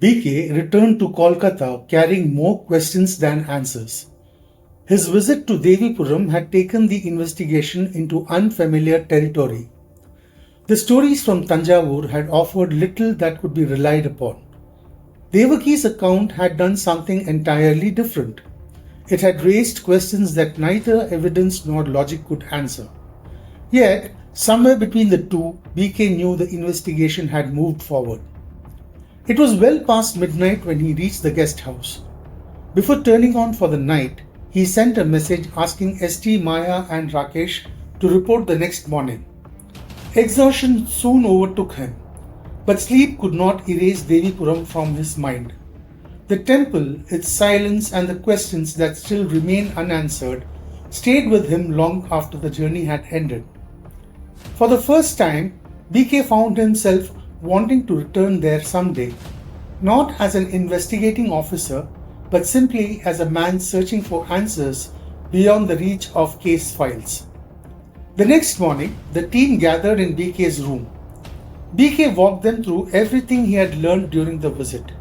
BK returned to Kolkata carrying more questions than answers. His visit to Devipuram had taken the investigation into unfamiliar territory. The stories from Tanjavur had offered little that could be relied upon. Devaki's account had done something entirely different. It had raised questions that neither evidence nor logic could answer. Yet, somewhere between the two, BK knew the investigation had moved forward. It was well past midnight when he reached the guest house. Before turning on for the night, he sent a message asking ST, Maya and Rakesh to report the next morning. Exhaustion soon overtook him, but sleep could not erase Devipuram from his mind. The temple, its silence and the questions that still remained unanswered stayed with him long after the journey had ended. For the first time, BK found himself wanting to return there someday, not as an investigating officer, but simply as a man searching for answers beyond the reach of case files. The next morning, the team gathered in BK's room. BK walked them through everything he had learned during the visit.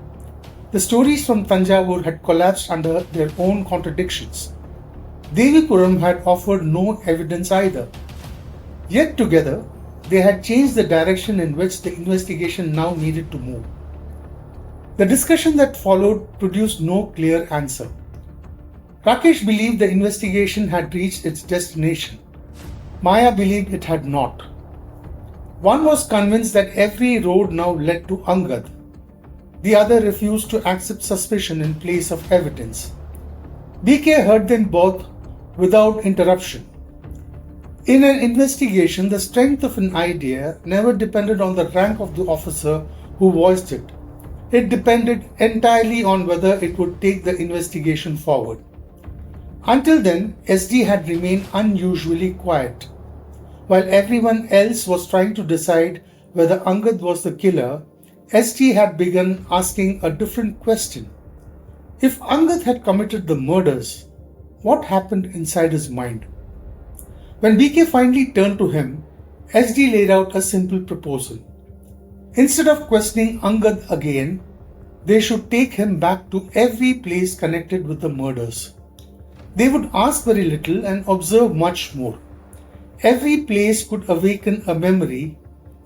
The stories from Tanjavur had collapsed under their own contradictions. Devipuram had offered no evidence either. Yet together, they had changed the direction in which the investigation now needed to move. The discussion that followed produced no clear answer. Rakesh believed the investigation had reached its destination. Maya believed it had not. One was convinced that every road now led to Angad. The other refused to accept suspicion in place of evidence. BK heard them both without interruption. In an investigation, the strength of an idea never depended on the rank of the officer who voiced it. It depended entirely on whether it would take the investigation forward. Until then, SD had remained unusually quiet. While everyone else was trying to decide whether Angad was the killer, SD had begun asking a different question. If Angad had committed the murders, what happened inside his mind? When BK finally turned to him, SD laid out a simple proposal. Instead of questioning Angad again, they should take him back to every place connected with the murders. They would ask very little and observe much more. Every place could awaken a memory.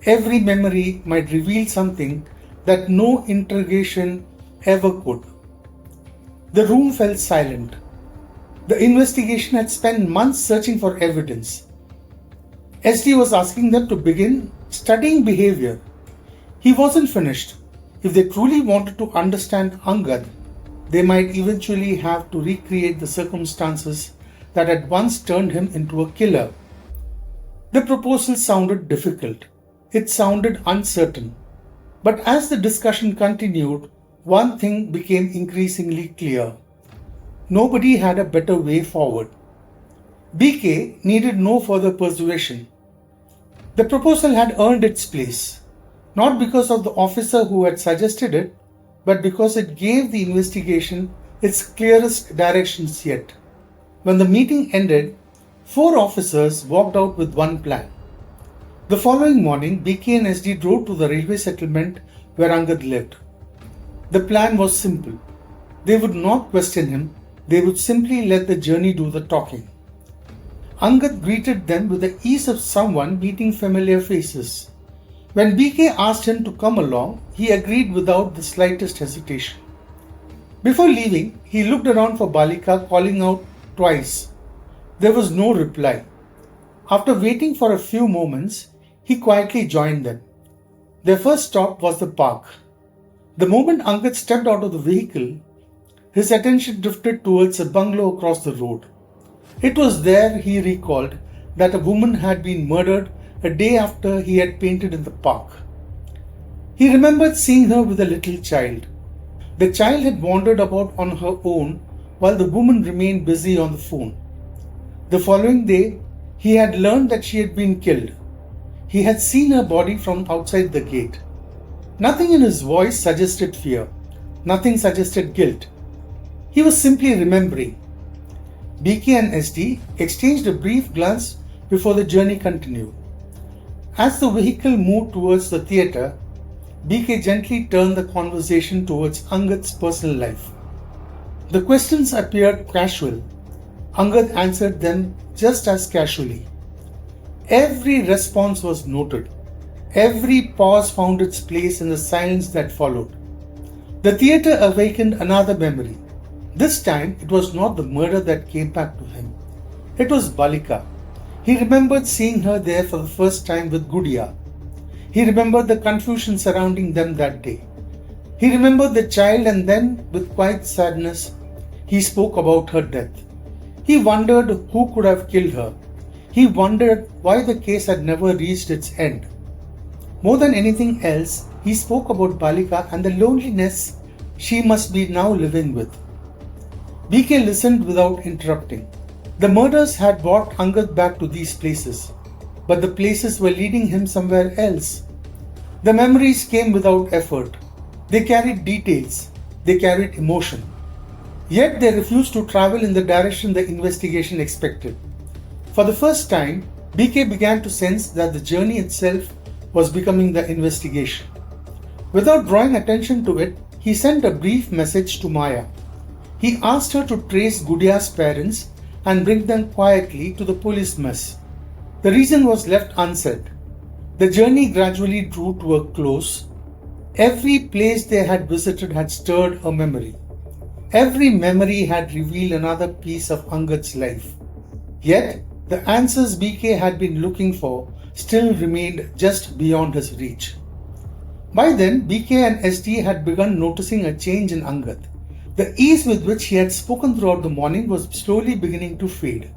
Every memory might reveal something that no interrogation ever could. The room fell silent. The investigation had spent months searching for evidence. SD was asking them to begin studying behavior. He wasn't finished. If they truly wanted to understand Angad, they might eventually have to recreate the circumstances that had once turned him into a killer. The proposal sounded difficult. It sounded uncertain. But as the discussion continued, one thing became increasingly clear. Nobody had a better way forward. BK needed no further persuasion. The proposal had earned its place, not because of the officer who had suggested it, but because it gave the investigation its clearest directions yet. When the meeting ended, 4 officers walked out with one plan. The following morning, BK and SD drove to the railway settlement where Angad lived. The plan was simple. They would not question him. They would simply let the journey do the talking. Angad greeted them with the ease of someone meeting familiar faces. When BK asked him to come along, he agreed without the slightest hesitation. Before leaving, he looked around for Balika, calling out twice. There was no reply. After waiting for a few moments, he quietly joined them. Their first stop was the park. The moment Angad stepped out of the vehicle, his attention drifted towards a bungalow across the road. It was there, he recalled, that a woman had been murdered a day after he had painted in the park. He remembered seeing her with a little child. The child had wandered about on her own while the woman remained busy on the phone. The following day, he had learned that she had been killed. He had seen her body from outside the gate. Nothing in his voice suggested fear. Nothing suggested guilt. He was simply remembering. BK and SD exchanged a brief glance before the journey continued. As the vehicle moved towards the theatre, BK gently turned the conversation towards Angad's personal life. The questions appeared casual. Angad answered them just as casually. Every response was noted. Every pause found its place in the silence that followed. The theatre awakened another memory. This time, it was not the murder that came back to him. It was Balika. He remembered seeing her there for the first time with Gudia. He remembered the confusion surrounding them that day. He remembered the child, and then, with quiet sadness, he spoke about her death. He wondered who could have killed her. He wondered why the case had never reached its end. More than anything else, he spoke about Balika and the loneliness she must be now living with. BK listened without interrupting. The murders had brought Angad back to these places, but the places were leading him somewhere else. The memories came without effort. They carried details. They carried emotion. Yet they refused to travel in the direction the investigation expected. For the first time, BK began to sense that the journey itself was becoming the investigation. Without drawing attention to it, he sent a brief message to Maya. He asked her to trace Gudia's parents and bring them quietly to the police mess. The reason was left unsaid. The journey gradually drew to a close. Every place they had visited had stirred a memory. Every memory had revealed another piece of Angad's life. Yet, the answers BK had been looking for still remained just beyond his reach. By then, BK and SD had begun noticing a change in Angad. The ease with which he had spoken throughout the morning was slowly beginning to fade.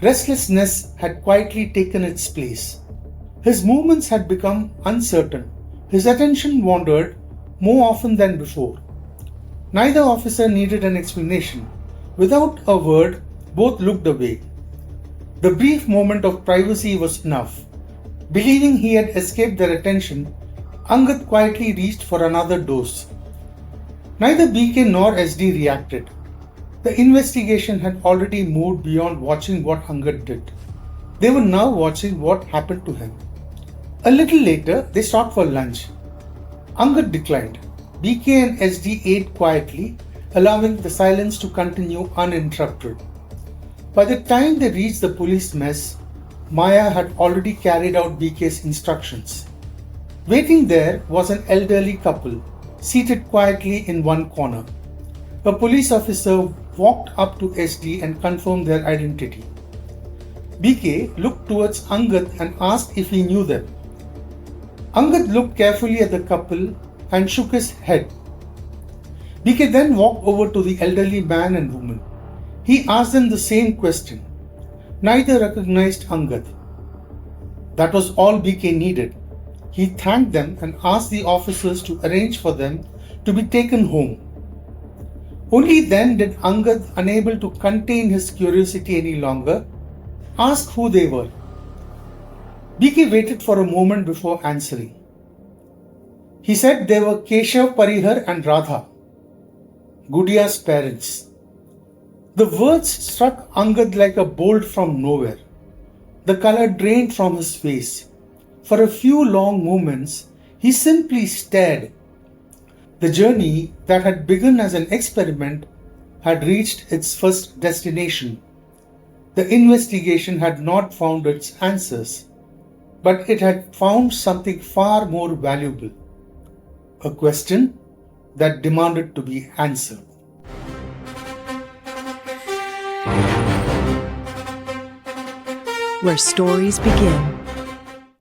Restlessness had quietly taken its place. His movements had become uncertain. His attention wandered more often than before. Neither officer needed an explanation. Without a word, both looked away. The brief moment of privacy was enough. Believing he had escaped their attention, Angad quietly reached for another dose. Neither BK nor SD reacted. The investigation had already moved beyond watching what Angad did. They were now watching what happened to him. A little later, they stopped for lunch. Angad declined. BK and SD ate quietly, allowing the silence to continue uninterrupted. By the time they reached the police mess, Maya had already carried out BK's instructions. Waiting there was an elderly couple, seated quietly in one corner. A police officer walked up to SD and confirmed their identity. BK looked towards Angad and asked if he knew them. Angad looked carefully at the couple and shook his head. BK then walked over to the elderly man and woman. He asked them the same question. Neither recognized Angad. That was all BK needed. He thanked them and asked the officers to arrange for them to be taken home. Only then did Angad, unable to contain his curiosity any longer, ask who they were. BK waited for a moment before answering. He said they were Keshav, Parihar and Radha, Gudia's parents. The words struck Angad like a bolt from nowhere. The color drained from his face. For a few long moments, he simply stared. The journey that had begun as an experiment had reached its first destination. The investigation had not found its answers, but it had found something far more valuable. A question that demanded to be answered. Where stories begin.